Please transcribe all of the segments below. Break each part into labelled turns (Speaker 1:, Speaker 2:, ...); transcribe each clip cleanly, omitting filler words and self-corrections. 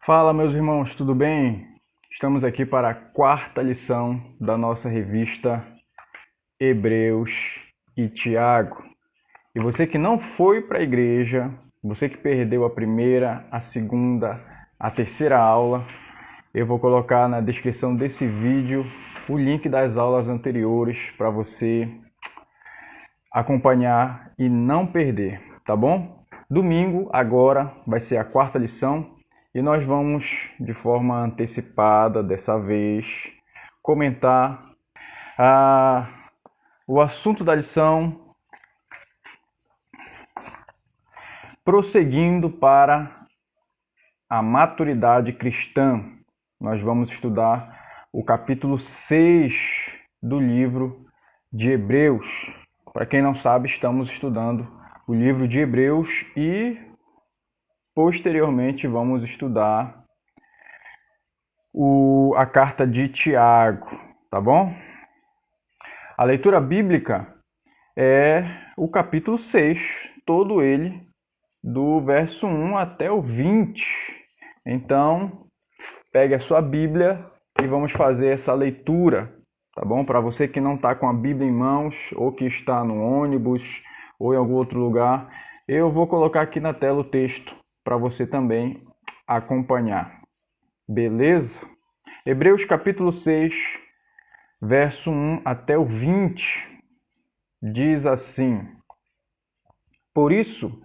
Speaker 1: Fala, meus irmãos, tudo bem? Estamos aqui para a quarta lição da nossa revista Hebreus e Tiago. E você que não foi para a igreja, você que perdeu a primeira, a segunda, a terceira aula, eu vou colocar na descrição desse vídeo o link das aulas anteriores para você acompanhar e não perder, tá bom? Domingo, agora, vai ser a quarta lição e nós vamos, de forma antecipada dessa vez, comentar o assunto da lição, prosseguindo para a maturidade cristã. Nós vamos estudar o capítulo 6 do livro de Hebreus. Para quem não sabe, estamos estudando o livro de Hebreus e posteriormente vamos estudar a carta de Tiago, tá bom? A leitura bíblica é o capítulo 6, todo ele, do verso 1 até o 20. Então, pegue a sua Bíblia e vamos fazer essa leitura, tá bom? Para você que não está com a Bíblia em mãos, ou que está no ônibus, ou em algum outro lugar, eu vou colocar aqui na tela o texto para você também acompanhar. Beleza? Hebreus capítulo 6, verso 1 até o 20, diz assim: Por isso,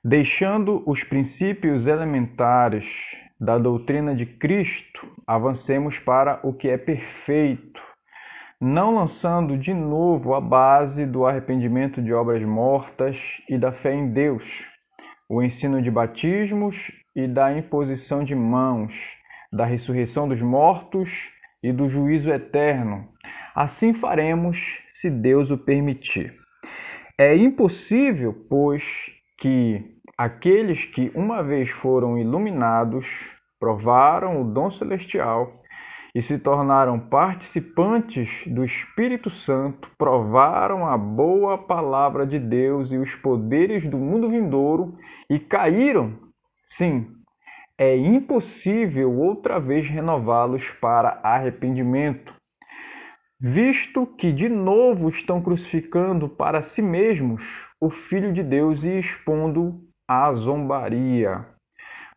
Speaker 1: deixando os princípios elementares da doutrina de Cristo, avancemos para o que é perfeito, não lançando de novo a base do arrependimento de obras mortas e da fé em Deus, o ensino de batismos e da imposição de mãos, da ressurreição dos mortos e do juízo eterno. Assim faremos, se Deus o permitir. É impossível, pois, que aqueles que uma vez foram iluminados, provaram o dom celestial e se tornaram participantes do Espírito Santo, provaram a boa palavra de Deus e os poderes do mundo vindouro e caíram. Sim, é impossível outra vez renová-los para arrependimento, visto que de novo estão crucificando para si mesmos o Filho de Deus e expondo à zombaria.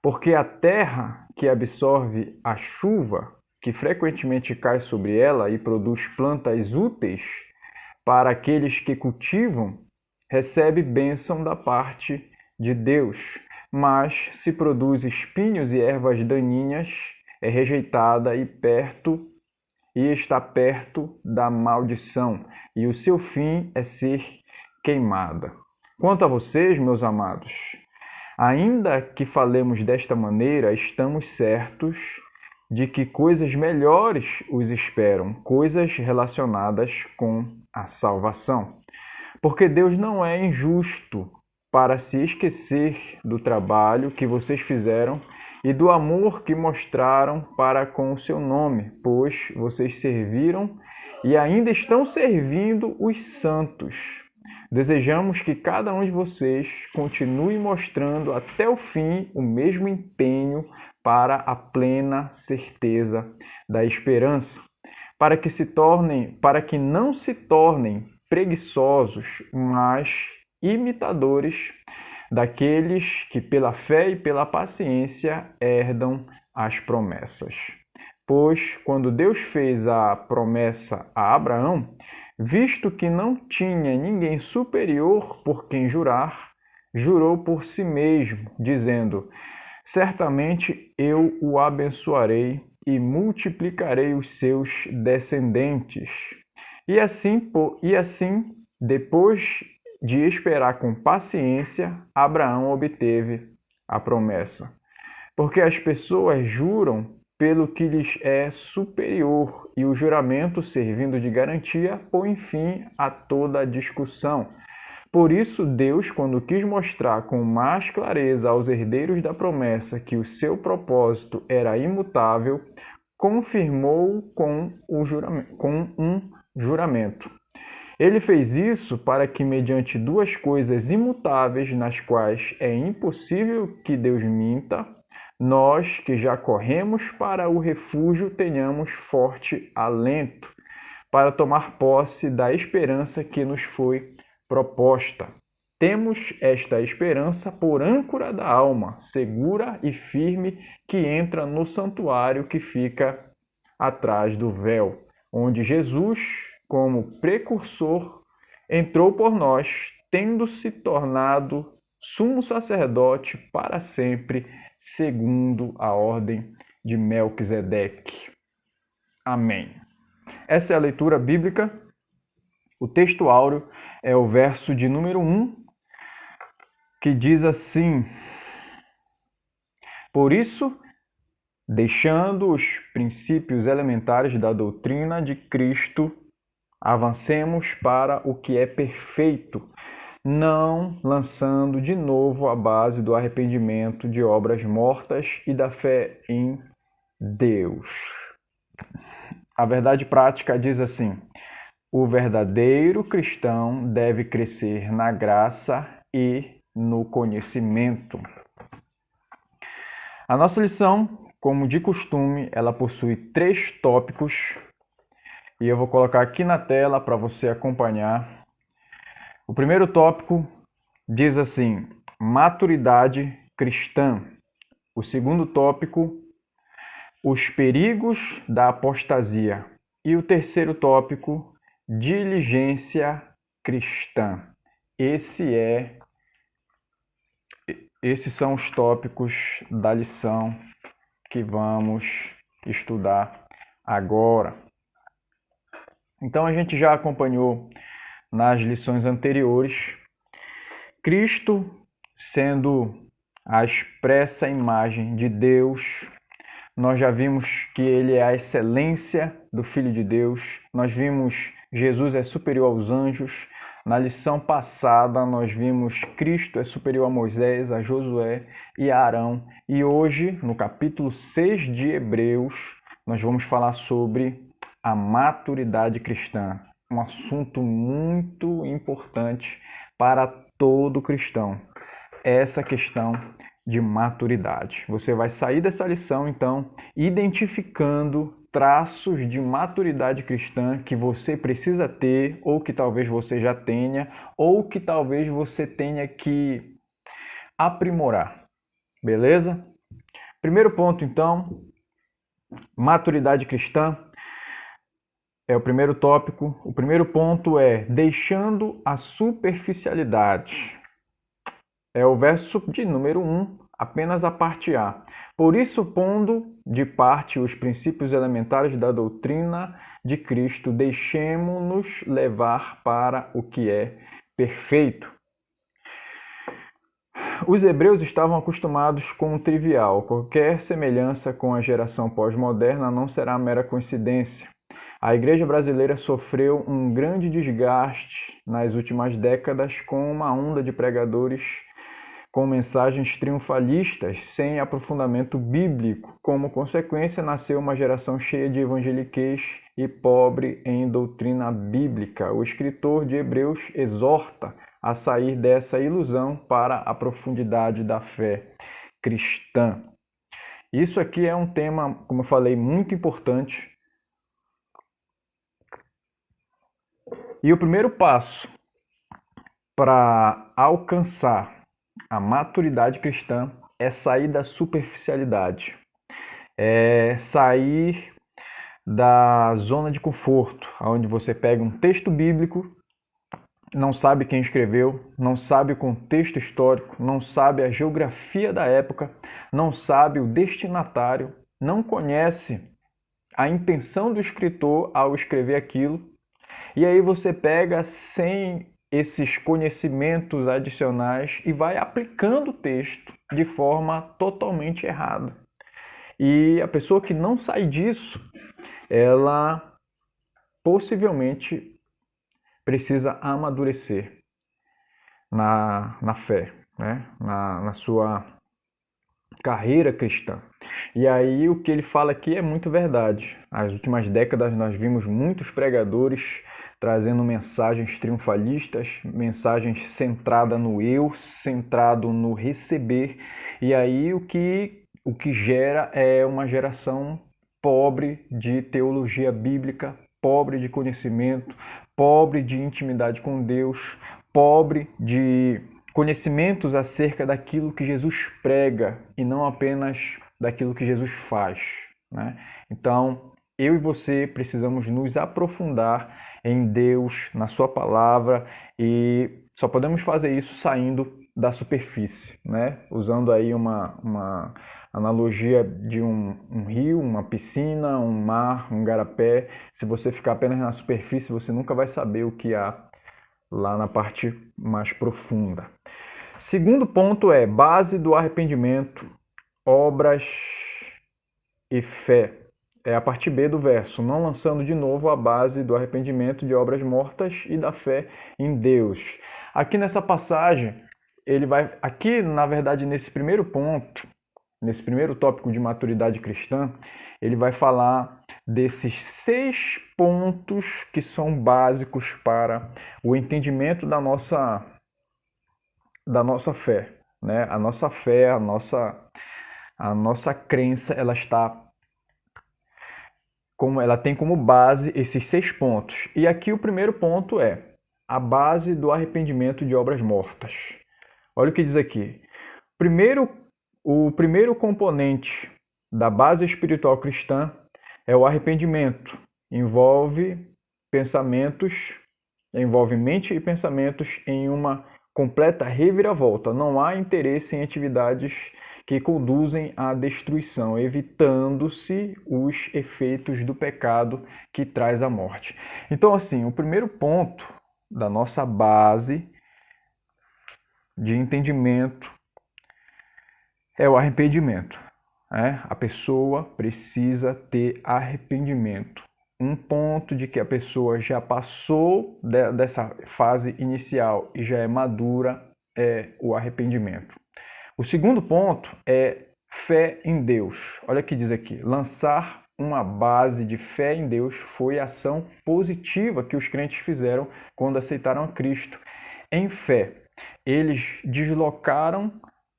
Speaker 1: Porque a terra que absorve a chuva, que frequentemente cai sobre ela e produz plantas úteis para aqueles que cultivam, recebe bênção da parte de Deus. Mas se produz espinhos e ervas daninhas, é rejeitada e está perto da maldição, e o seu fim é ser queimada. Quanto a vocês, meus amados, ainda que falemos desta maneira, estamos certos de que coisas melhores os esperam, coisas relacionadas com a salvação. Porque Deus não é injusto para se esquecer do trabalho que vocês fizeram e do amor que mostraram para com o seu nome, pois vocês serviram e ainda estão servindo os santos. Desejamos que cada um de vocês continue mostrando até o fim o mesmo empenho para a plena certeza da esperança, para que não se tornem preguiçosos, mas imitadores daqueles que pela fé e pela paciência herdam as promessas. Pois quando Deus fez a promessa a Abraão, visto que não tinha ninguém superior por quem jurar, jurou por si mesmo, dizendo: Certamente eu o abençoarei e multiplicarei os seus descendentes. E assim, depois de esperar com paciência, Abraão obteve a promessa. Porque as pessoas juram pelo que lhes é superior, e o juramento, servindo de garantia, põe fim a toda discussão. Por isso, Deus, quando quis mostrar com mais clareza aos herdeiros da promessa que o seu propósito era imutável, confirmou com um juramento. Ele fez isso para que, mediante duas coisas imutáveis, nas quais é impossível que Deus minta, nós que já corremos para o refúgio tenhamos forte alento, para tomar posse da esperança que nos foi proposta. Temos esta esperança por âncora da alma, segura e firme, que entra no santuário que fica atrás do véu, onde Jesus, como precursor, entrou por nós, tendo se tornado sumo sacerdote para sempre, segundo a ordem de Melquisedeque. Amém. Essa é a leitura bíblica. O texto áureo é o verso de número 1, que diz assim: Por isso, deixando os princípios elementares da doutrina de Cristo, avancemos para o que é perfeito, não lançando de novo a base do arrependimento de obras mortas e da fé em Deus. A verdade prática diz assim: o verdadeiro cristão deve crescer na graça e no conhecimento. A nossa lição, como de costume, ela possui 3 tópicos e eu vou colocar aqui na tela para você acompanhar. O primeiro tópico diz assim: maturidade cristã. O segundo tópico, os perigos da apostasia. E o terceiro tópico, diligência cristã. Esses são os tópicos da lição que vamos estudar agora. Então a gente já acompanhou nas lições anteriores Cristo sendo a expressa imagem de Deus. Nós já vimos que ele é a excelência do Filho de Deus. Nós vimos Jesus é superior aos anjos. Na lição passada, nós vimos Cristo é superior a Moisés, a Josué e a Arão. E hoje, no capítulo 6 de Hebreus, nós vamos falar sobre a maturidade cristã. Um assunto muito importante para todo cristão. Essa questão de maturidade. Você vai sair dessa lição, então, identificando traços de maturidade cristã que você precisa ter, ou que talvez você já tenha, ou que talvez você tenha que aprimorar. Beleza? Primeiro ponto, então, maturidade cristã é o primeiro tópico. O primeiro ponto é deixando a superficialidade. É o verso de número 1, apenas a parte A. Por isso, pondo de parte os princípios elementares da doutrina de Cristo, deixemo-nos levar para o que é perfeito. Os hebreus estavam acostumados com o trivial. Qualquer semelhança com a geração pós-moderna não será mera coincidência. A igreja brasileira sofreu um grande desgaste nas últimas décadas com uma onda de pregadores com mensagens triunfalistas, sem aprofundamento bíblico. Como consequência, nasceu uma geração cheia de evangeliquez e pobre em doutrina bíblica. O escritor de Hebreus exorta a sair dessa ilusão para a profundidade da fé cristã. Isso aqui é um tema, como eu falei, muito importante. E o primeiro passo para alcançar a maturidade cristã é sair da superficialidade, é sair da zona de conforto, onde você pega um texto bíblico, não sabe quem escreveu, não sabe o contexto histórico, não sabe a geografia da época, não sabe o destinatário, não conhece a intenção do escritor ao escrever aquilo, e aí você pega sem esses conhecimentos adicionais e vai aplicando o texto de forma totalmente errada. E a pessoa que não sai disso, ela possivelmente precisa amadurecer na fé, né? na sua carreira cristã. E aí o que ele fala aqui é muito verdade. Nas últimas décadas nós vimos muitos pregadores trazendo mensagens triunfalistas, mensagens centradas no eu, centrado no receber, E aí o que gera é uma geração pobre de teologia bíblica, pobre de conhecimento, pobre de intimidade com Deus, pobre de conhecimentos acerca daquilo que Jesus prega e não apenas daquilo que Jesus faz, né? Então, eu e você precisamos nos aprofundar em Deus, na sua palavra, e só podemos fazer isso saindo da superfície, né? Usando aí uma analogia de um rio, uma piscina, um mar, um garapé. Se você ficar apenas na superfície, você nunca vai saber o que há lá na parte mais profunda. Segundo ponto é base do arrependimento, obras e fé. É a parte B do verso, não lançando de novo a base do arrependimento de obras mortas e da fé em Deus. Aqui nessa passagem, aqui na verdade nesse primeiro ponto, nesse primeiro tópico de maturidade cristã, ele vai falar desses 6 pontos que são básicos para o entendimento da nossa fé, né? A nossa fé, a nossa crença, ela tem como base esses 6 pontos. E aqui o primeiro ponto é a base do arrependimento de obras mortas. Olha o que diz aqui. O primeiro componente da base espiritual cristã é o arrependimento. Envolve mente e pensamentos em uma completa reviravolta. Não há interesse em atividades que conduzem à destruição, evitando-se os efeitos do pecado que traz a morte. Então, assim, o primeiro ponto da nossa base de entendimento é o arrependimento. A pessoa precisa ter arrependimento. Um ponto de que a pessoa já passou dessa fase inicial e já é madura é o arrependimento. O segundo ponto é fé em Deus. Olha o que diz aqui. Lançar uma base de fé em Deus foi a ação positiva que os crentes fizeram quando aceitaram a Cristo. Em fé, eles deslocaram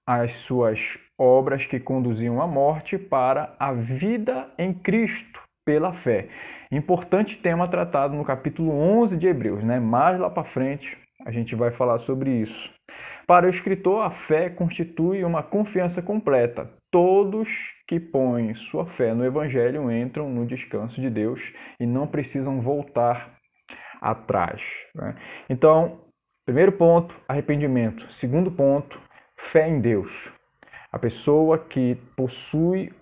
Speaker 1: as suas obras que conduziam à morte para a vida em Cristo pela fé. Importante tema tratado no capítulo 11 de Hebreus, né? Mais lá para frente a gente vai falar sobre isso. Para o escritor, a fé constitui uma confiança completa. Todos que põem sua fé no Evangelho entram no descanso de Deus e não precisam voltar atrás, né? Então, primeiro ponto, arrependimento. Segundo ponto, fé em Deus. A pessoa que possui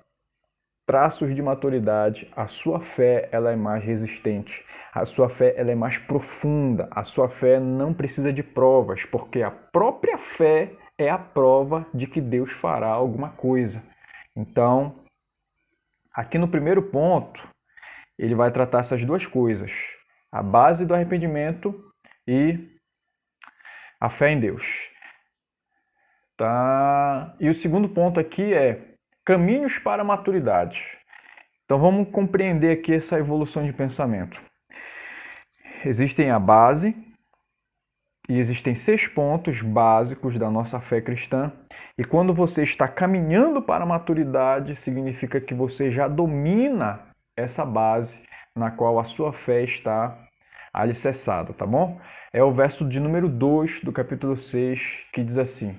Speaker 1: traços de maturidade, a sua fé ela é mais resistente, a sua fé ela é mais profunda, a sua fé não precisa de provas, porque a própria fé é a prova de que Deus fará alguma coisa. Então, aqui no primeiro ponto, ele vai tratar essas duas coisas, a base do arrependimento e a fé em Deus. Tá? E o segundo ponto aqui é caminhos para a maturidade. Então vamos compreender aqui essa evolução de pensamento. Existem a base e existem 6 pontos básicos da nossa fé cristã. E quando você está caminhando para a maturidade, significa que você já domina essa base na qual a sua fé está alicerçada, tá bom? É o verso de número 2 do capítulo 6 que diz assim: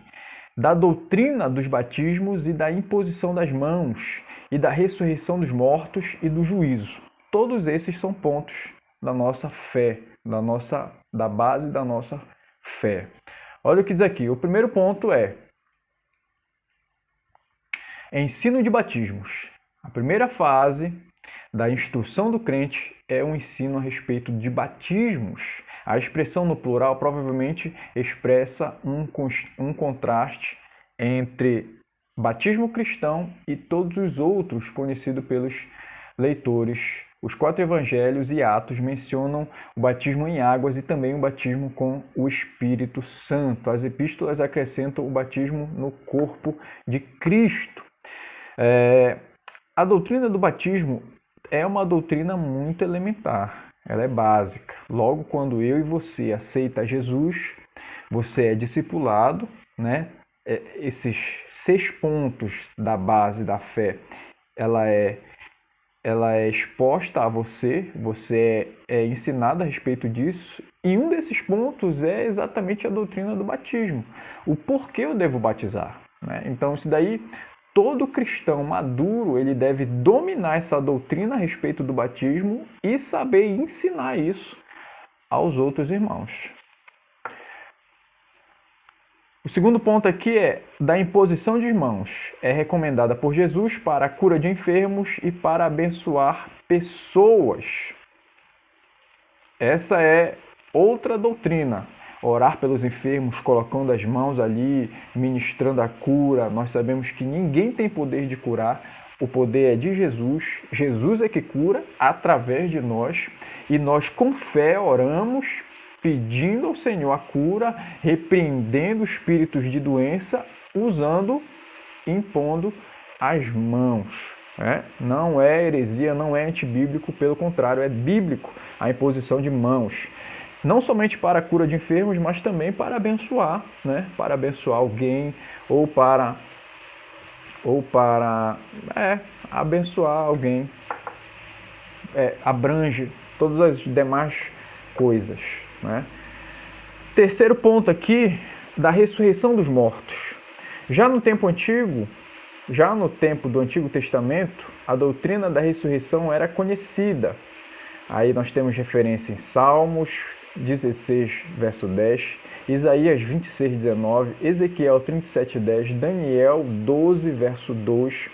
Speaker 1: da doutrina dos batismos e da imposição das mãos, e da ressurreição dos mortos e do juízo. Todos esses são pontos da nossa fé, da base da nossa fé. Olha o que diz aqui. O primeiro ponto é ensino de batismos. A primeira fase da instrução do crente é um ensino a respeito de batismos. A expressão no plural provavelmente expressa um contraste entre batismo cristão e todos os outros conhecidos pelos leitores. Os 4 evangelhos e Atos mencionam o batismo em águas e também o batismo com o Espírito Santo. As epístolas acrescentam o batismo no corpo de Cristo. A doutrina do batismo é uma doutrina muito elementar. Ela é básica. Logo, quando eu e você aceita Jesus, você é discipulado, né? esses 6 pontos da base da fé, ela é exposta a você, você é ensinado a respeito disso, e um desses pontos é exatamente a doutrina do batismo. O porquê eu devo batizar, né? Então, isso daí, todo cristão maduro, ele deve dominar essa doutrina a respeito do batismo e saber ensinar isso aos outros irmãos. O segundo ponto aqui é da imposição de mãos. É recomendada por Jesus para a cura de enfermos e para abençoar pessoas. Essa é outra doutrina. Orar pelos enfermos, colocando as mãos ali, ministrando a cura. Nós sabemos que ninguém tem poder de curar. O poder é de Jesus. Jesus é que cura através de nós. E nós com fé oramos, pedindo ao Senhor a cura, repreendendo espíritos de doença, impondo as mãos. Não é heresia, não é antibíblico, pelo contrário, é bíblico a imposição de mãos. Não somente para a cura de enfermos, mas também para abençoar, para abençoar alguém ou para abençoar alguém. Abrange todas as demais coisas. Terceiro ponto aqui, da ressurreição dos mortos. Já no tempo do Antigo Testamento, a doutrina da ressurreição era conhecida. Aí nós temos referência em Salmos 16, verso 10, Isaías 26, 19, Ezequiel 37, 10, Daniel 12, verso 2.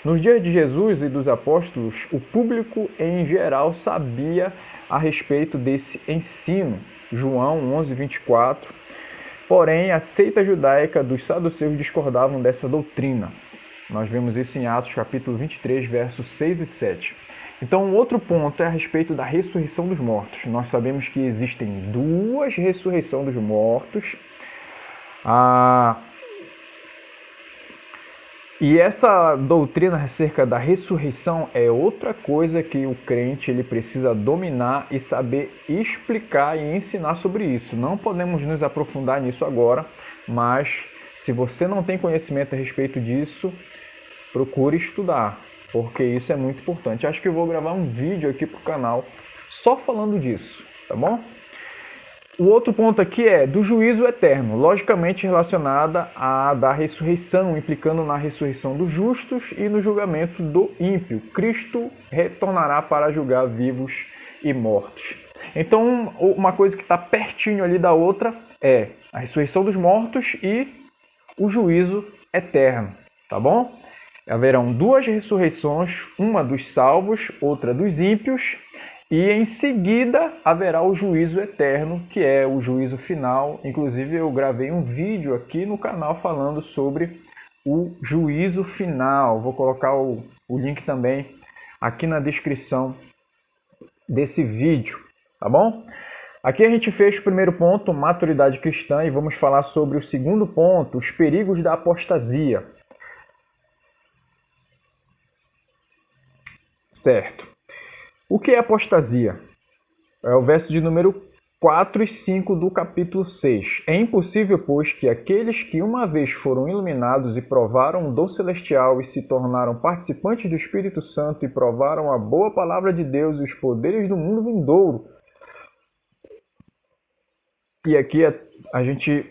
Speaker 1: Nos dias de Jesus e dos apóstolos, o público em geral sabia a respeito desse ensino. João 11, 24. Porém, a seita judaica dos saduceus discordavam dessa doutrina. Nós vemos isso em Atos capítulo 23, versos 6 e 7. Então, um outro ponto é a respeito da ressurreição dos mortos. Nós sabemos que existem 2 ressurreições dos mortos. E essa doutrina acerca da ressurreição é outra coisa que o crente ele precisa dominar e saber explicar e ensinar sobre isso. Não podemos nos aprofundar nisso agora, mas se você não tem conhecimento a respeito disso, procure estudar, porque isso é muito importante. Acho que eu vou gravar um vídeo aqui para o canal só falando disso, tá bom? O outro ponto aqui é do juízo eterno, logicamente relacionada à da ressurreição, implicando na ressurreição dos justos e no julgamento do ímpio. Cristo retornará para julgar vivos e mortos. Então, uma coisa que está pertinho ali da outra é a ressurreição dos mortos e o juízo eterno, tá bom? Haverão 2 ressurreições, uma dos salvos, outra dos ímpios, e em seguida haverá o juízo eterno, que é o juízo final. Inclusive eu gravei um vídeo aqui no canal falando sobre o juízo final. Vou colocar o link também aqui na descrição desse vídeo, tá bom? Aqui a gente fez o primeiro ponto, maturidade cristã, e vamos falar sobre o segundo ponto, os perigos da apostasia. Certo. O que é apostasia? É o verso de número 4 e 5 do capítulo 6. É impossível, pois, que aqueles que uma vez foram iluminados e provaram o dom celestial e se tornaram participantes do Espírito Santo e provaram a boa palavra de Deus e os poderes do mundo vindouro. E aqui a gente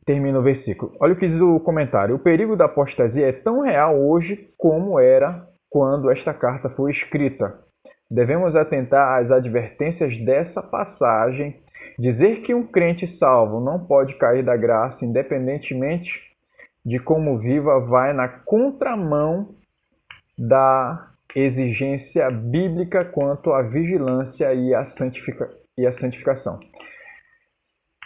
Speaker 1: termina o versículo. Olha o que diz o comentário. O perigo da apostasia é tão real hoje como era quando esta carta foi escrita. Devemos atentar às advertências dessa passagem. Dizer que um crente salvo não pode cair da graça, independentemente de como viva, vai na contramão da exigência bíblica quanto à vigilância e à santificação.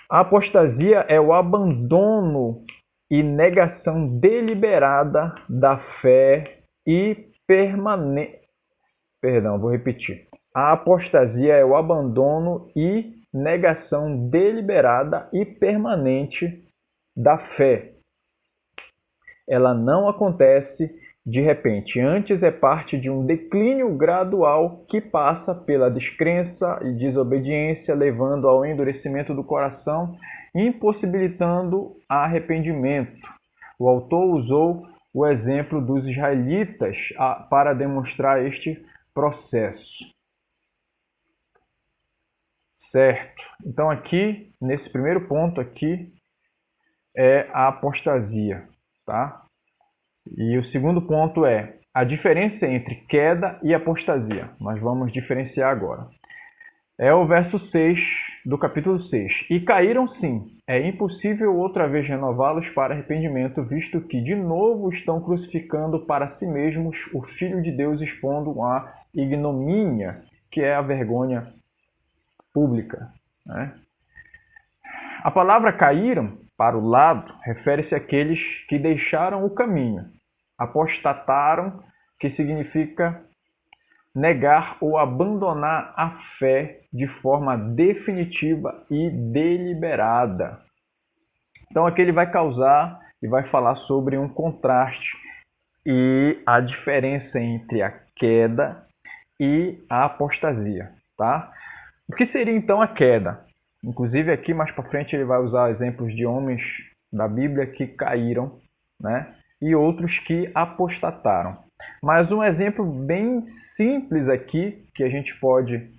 Speaker 1: A apostasia é o abandono e negação deliberada da fé e permanente. Perdão, vou repetir. A apostasia é o abandono e negação deliberada e permanente da fé. Ela não acontece de repente, antes é parte de um declínio gradual que passa pela descrença e desobediência, levando ao endurecimento do coração, impossibilitando arrependimento. O autor usou o exemplo dos israelitas para demonstrar este processo. Certo. Então aqui, nesse primeiro ponto aqui, é a apostasia, tá? E o segundo ponto é a diferença entre queda e apostasia. Nós vamos diferenciar agora. É o verso 6 do capítulo 6. E caíram sim, é impossível outra vez renová-los para arrependimento, visto que de novo estão crucificando para si mesmos o Filho de Deus, expondo a ignomínia, que é a vergonha pública, né? A palavra caíram para o lado refere-se àqueles que deixaram o caminho, apostataram, que significa negar ou abandonar a fé de forma definitiva e deliberada. Então aqui ele vai causar e vai falar sobre um contraste e a diferença entre a queda e a apostasia, tá? O que seria então a queda? Inclusive aqui mais para frente ele vai usar exemplos de homens da Bíblia que caíram, né? E outros que apostataram. Mas um exemplo bem simples aqui que a gente pode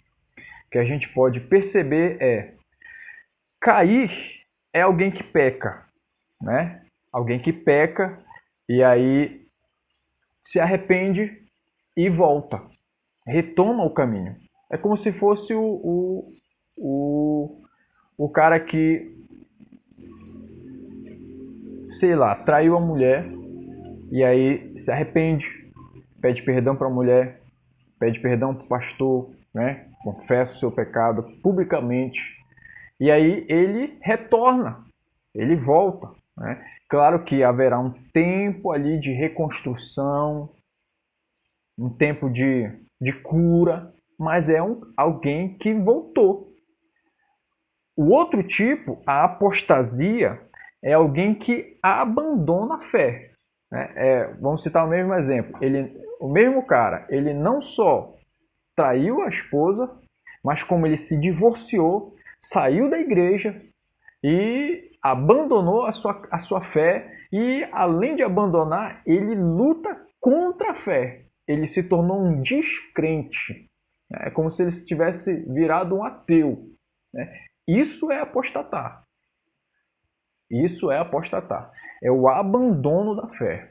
Speaker 1: perceber é: cair é alguém que peca, né? Alguém que peca e aí se arrepende e volta, retoma o caminho. É como se fosse o cara que, sei lá, traiu a mulher e aí se arrepende, pede perdão para a mulher, pede perdão para o pastor, né? Confessa o seu pecado publicamente e aí ele retorna, ele volta, né? Claro que haverá um tempo ali de reconstrução, um tempo de cura, mas é alguém que voltou. O outro tipo, a apostasia, é alguém que abandona a fé, né? Vamos citar o mesmo exemplo. O mesmo cara, ele não só traiu a esposa, mas como ele se divorciou, saiu da igreja e abandonou a sua fé e, além de abandonar, ele luta contra a fé. Ele se tornou um descrente. É como se ele tivesse virado um ateu, né? Isso é apostatar. Isso é apostatar. É o abandono da fé.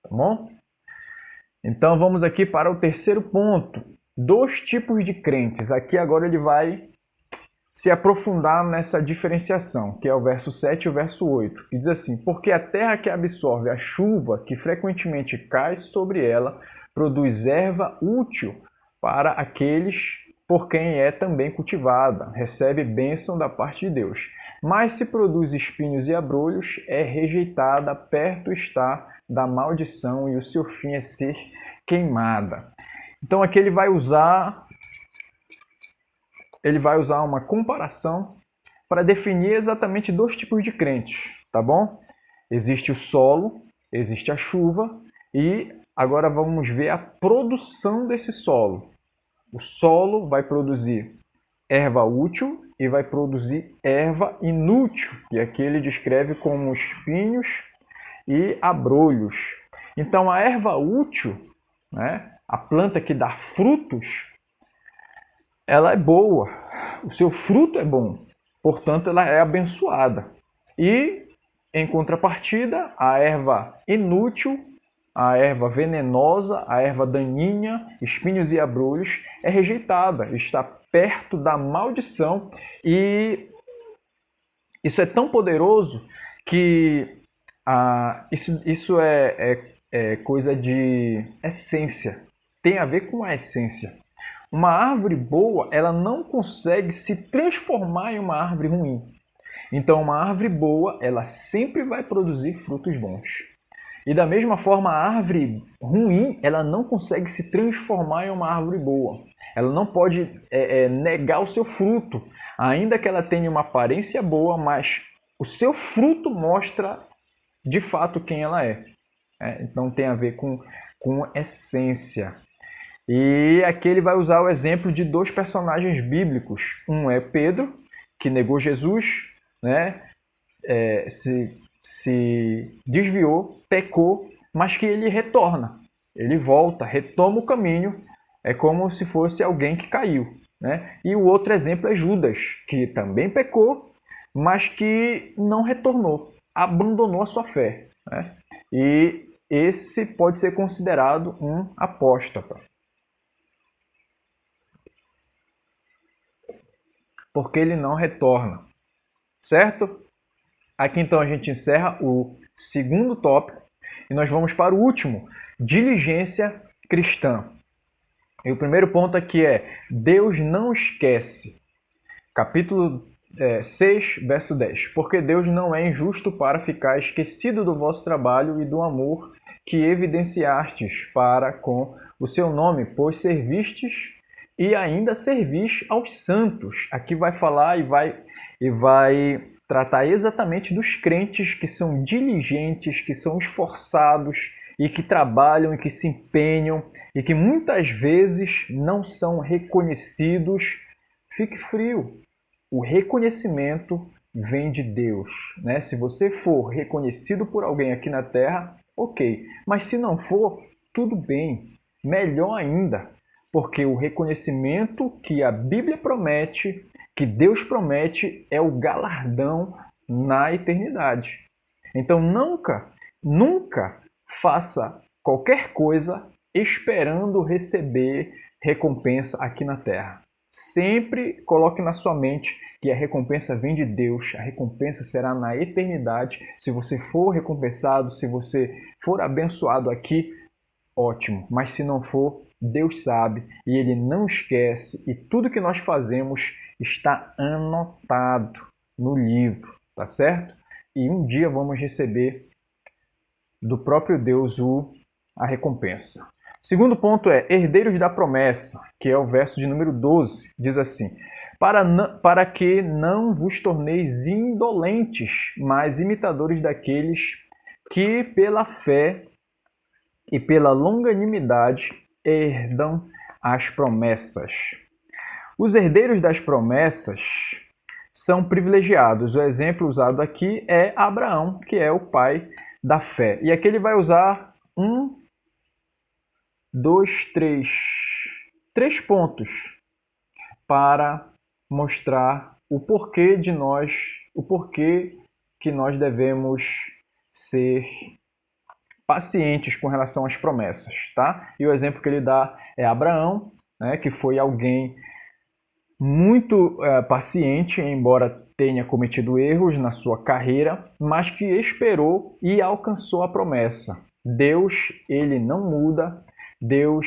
Speaker 1: Tá bom? Então vamos aqui para o terceiro ponto. 2 tipos de crentes. Aqui agora ele vai se aprofundar nessa diferenciação, que é o verso 7 e o verso 8, que diz assim: porque a terra que absorve a chuva que frequentemente cai sobre ela, produz erva útil para aqueles por quem é também cultivada, recebe bênção da parte de Deus. Mas se produz espinhos e abrolhos, é rejeitada, perto está da maldição e o seu fim é ser queimada. Então aqui ele vai usar uma comparação para definir exatamente 2 tipos de crentes, tá bom? Existe o solo, existe a chuva e agora vamos ver a produção desse solo. O solo vai produzir erva útil e vai produzir erva inútil, que aqui ele descreve como espinhos e abrolhos. Então a erva útil, né, a planta que dá frutos, ela é boa, o seu fruto é bom, portanto ela é abençoada. E em contrapartida, a erva inútil, a erva venenosa, a erva daninha, espinhos e abrolhos, é rejeitada, está perto da maldição. E isso é tão poderoso que isso é coisa de essência, tem a ver com a essência. Uma árvore boa, ela não consegue se transformar em uma árvore ruim. Então, uma árvore boa, ela sempre vai produzir frutos bons. E da mesma forma, a árvore ruim, ela não consegue se transformar em uma árvore boa. Ela não pode negar o seu fruto, ainda que ela tenha uma aparência boa, mas o seu fruto mostra de fato quem ela é. Então tem a ver com essência. E aqui ele vai usar o exemplo de 2 personagens bíblicos. Um é Pedro, que negou Jesus, né? se desviou, pecou, mas que ele retorna. Ele volta, retoma o caminho, é como se fosse alguém que caiu, né? E o outro exemplo é Judas, que também pecou, mas que não retornou, abandonou a sua fé, né? E esse pode ser considerado um apóstata, porque ele não retorna, certo? Aqui então a gente encerra o segundo tópico e nós vamos para o último, diligência cristã. E o primeiro ponto aqui é: Deus não esquece. Capítulo 6, verso 10. Porque Deus não é injusto para ficar esquecido do vosso trabalho e do amor que evidenciastes para com o seu nome, pois servistes e ainda servis aos santos. Aqui vai falar e vai tratar exatamente dos crentes que são diligentes, que são esforçados e que trabalham e que se empenham e que muitas vezes não são reconhecidos. Fique frio. O reconhecimento vem de Deus, né? Se você for reconhecido por alguém aqui na Terra, ok. Mas se não for, tudo bem. Melhor ainda, porque o reconhecimento que a Bíblia promete, que Deus promete, é o galardão na eternidade. Então nunca faça qualquer coisa esperando receber recompensa aqui na Terra. Sempre coloque na sua mente que a recompensa vem de Deus, a recompensa será na eternidade. Se você for recompensado, se você for abençoado aqui, ótimo. Mas se não for, Deus sabe e Ele não esquece. E tudo que nós fazemos está anotado no livro, tá certo? E um dia vamos receber do próprio Deus a recompensa. Segundo ponto é herdeiros da promessa, que é o verso de número 12. Diz assim: para que não vos torneis indolentes, mas imitadores daqueles que pela fé e pela longanimidade herdam as promessas. Os herdeiros das promessas são privilegiados. O exemplo usado aqui é Abraão, que é o pai da fé. E aqui ele vai usar três pontos para mostrar o porquê que nós devemos ser pacientes com relação às promessas, tá? E o exemplo que ele dá é Abraão, né, que foi alguém muito paciente, embora tenha cometido erros na sua carreira, mas que esperou e alcançou a promessa. Deus, ele não muda, Deus,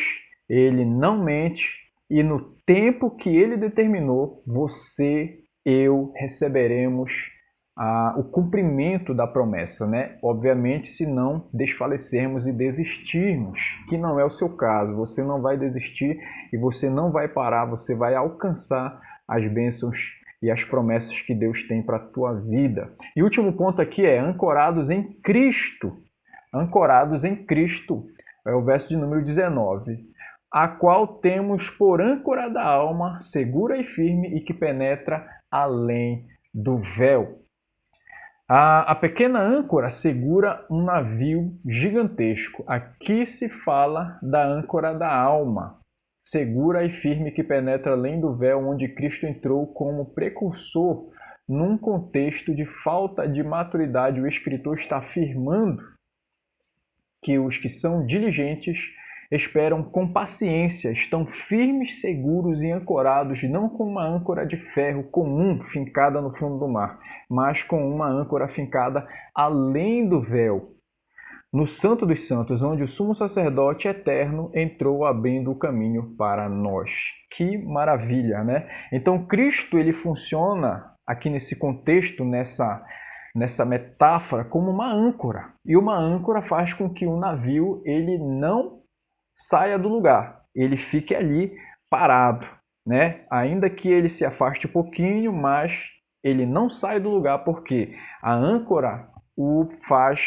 Speaker 1: ele não mente, e no tempo que ele determinou, você, eu receberemos o cumprimento da promessa, né? Obviamente, se não desfalecermos e desistirmos, que não é o seu caso. Você não vai desistir e você não vai parar, você vai alcançar as bênçãos e as promessas que Deus tem para a tua vida. E o último ponto aqui é ancorados em Cristo. Ancorados em Cristo, é o verso de número 19. A qual temos por âncora da alma, segura e firme e que penetra além do véu. A pequena âncora segura um navio gigantesco. Aqui se fala da âncora da alma, segura e firme que penetra além do véu, onde Cristo entrou como precursor. Num contexto de falta de maturidade, o escritor está afirmando que os que são diligentes esperam com paciência, estão firmes, seguros e ancorados, não com uma âncora de ferro comum fincada no fundo do mar, mas com uma âncora fincada além do véu, no Santo dos Santos, onde o sumo sacerdote eterno entrou abrindo o caminho para nós. Que maravilha, né? Então Cristo, ele funciona aqui nesse contexto, nessa metáfora, como uma âncora. E uma âncora faz com que o navio ele não saia do lugar, ele fique ali parado, né? Ainda que ele se afaste um pouquinho, mas ele não sai do lugar porque a âncora o faz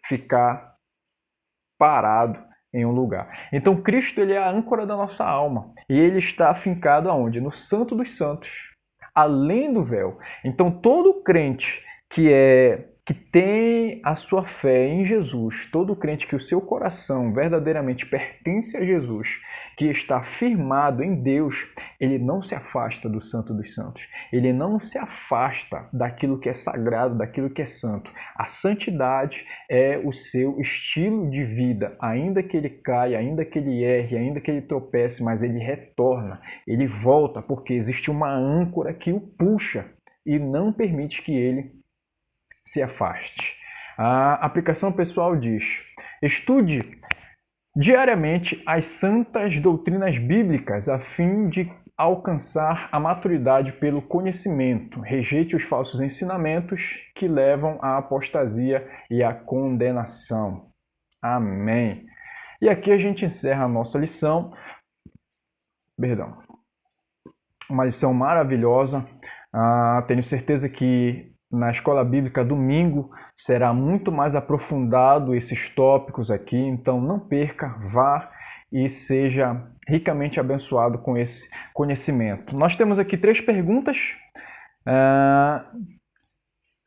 Speaker 1: ficar parado em um lugar. Então Cristo, ele é a âncora da nossa alma e ele está afincado aonde? No Santo dos Santos, além do véu. Então todo crente que é que tem a sua fé em Jesus, todo crente que o seu coração verdadeiramente pertence a Jesus, que está firmado em Deus, ele não se afasta do Santo dos Santos. Ele não se afasta daquilo que é sagrado, daquilo que é santo. A santidade é o seu estilo de vida. Ainda que ele caia, ainda que ele erre, ainda que ele tropece, mas ele retorna, ele volta, porque existe uma âncora que o puxa e não permite que ele se afaste. A aplicação pessoal diz: estude diariamente as santas doutrinas bíblicas a fim de alcançar a maturidade pelo conhecimento. Rejeite os falsos ensinamentos que levam à apostasia e à condenação. Amém. E aqui a gente encerra a nossa lição. Perdão. Uma lição maravilhosa. Tenho certeza que na Escola Bíblica domingo será muito mais aprofundado esses tópicos aqui, então não perca, vá e seja ricamente abençoado com esse conhecimento. Nós temos aqui 3 perguntas.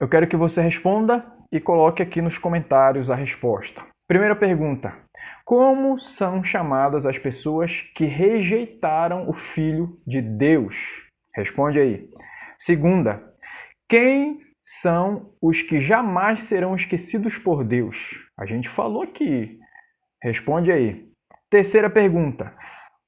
Speaker 1: Eu quero que você responda e coloque aqui nos comentários a resposta. Primeira pergunta: como são chamadas as pessoas que rejeitaram o Filho de Deus? Responde aí. Segunda: quem são os que jamais serão esquecidos por Deus? A gente falou aqui. Responde aí. Terceira pergunta: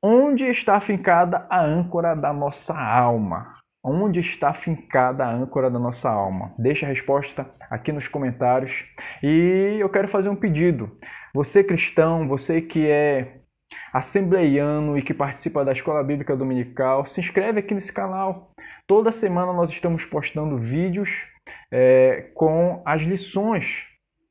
Speaker 1: onde está fincada a âncora da nossa alma? Onde está fincada a âncora da nossa alma? Deixa a resposta aqui nos comentários. E eu quero fazer um pedido. Você cristão, você que é assembleiano e que participa da Escola Bíblica Dominical, se inscreve aqui nesse canal. Toda semana nós estamos postando vídeos com as lições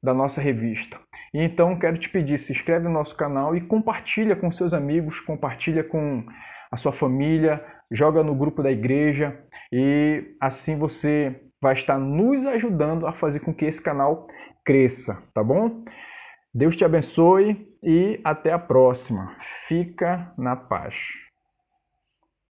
Speaker 1: da nossa revista. E então quero te pedir, se inscreve no nosso canal e compartilha com seus amigos, compartilha com a sua família, joga no grupo da igreja e assim você vai estar nos ajudando a fazer com que esse canal cresça, tá bom? Deus te abençoe e até a próxima. Fica na paz.